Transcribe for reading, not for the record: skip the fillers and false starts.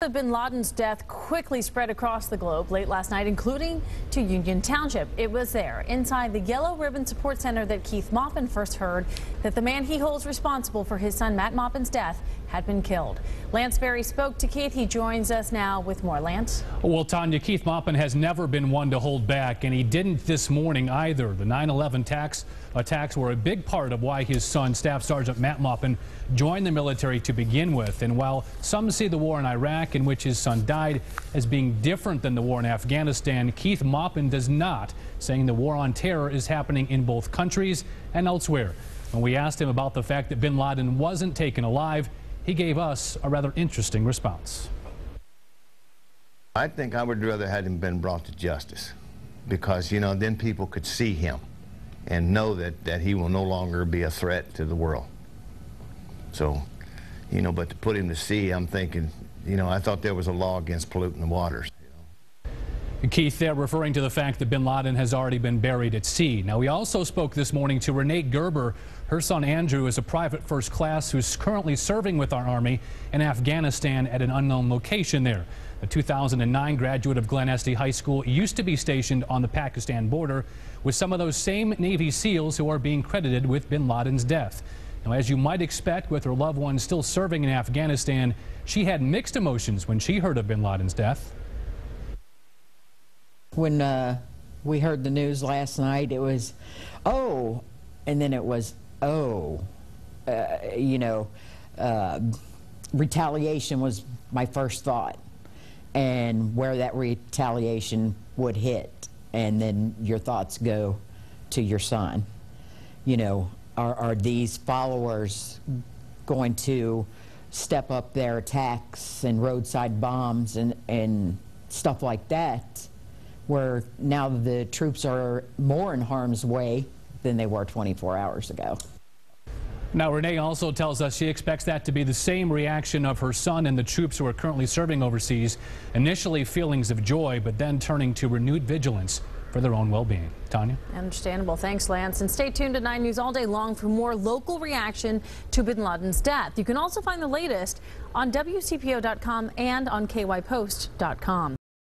Bin Laden's death quickly spread across the globe late last night, including to Union Township. It was there, inside the Yellow Ribbon Support Center, that Keith Maupin first heard that the man he holds responsible for his son Matt Maupin's death had been killed. Lance Berry spoke to Keith. He joins us now with more. Lance? Well, Tanya, Keith Maupin has never been one to hold back, and he didn't this morning either. The 9/11 attacks were a big part of why his son, Staff Sergeant Matt Maupin, joined the military to begin with. And while some see the war in Iraq, in which his son died, as being different than the war in Afghanistan, Keith Maupin does not, saying the war on terror is happening in both countries and elsewhere. When we asked him about the fact that bin Laden wasn't taken alive, he gave us a rather interesting response. I think I would rather have him been brought to justice, because, you know, then people could see him and know that he will no longer be a threat to the world. So, you know, but to put him to sea, I'm thinking, you know, I thought there was a law against polluting the waters. Keith there referring to the fact that bin Laden has already been buried at sea. Now, we also spoke this morning to Renee Gerber. Her son Andrew is a private first class who's currently serving with our Army in Afghanistan at an unknown location there. The 2009 graduate of Glen Estee High School used to be stationed on the Pakistan border with some of those same Navy SEALs who are being credited with bin Laden's death. Now, as you might expect, with her loved one still serving in Afghanistan, she had mixed emotions when she heard of bin Laden's death. When we heard the news last night, it was, oh, and then it was, oh. Retaliation was my first thought, and where that retaliation would hit, and then your thoughts go to your son. You know, are these followers going to step up their attacks and roadside bombs and stuff like that, where now the troops are more in harm's way than they were 24 hours ago? Now, Renee also tells us she expects that to be the same reaction of her son and the troops who are currently serving overseas. Initially feelings of joy, but then turning to renewed vigilance for their own well-being. Tanya? Understandable. Thanks, Lance. And stay tuned to 9 News all day long for more local reaction to bin Laden's death. You can also find the latest on WCPO.com and on KYPost.com.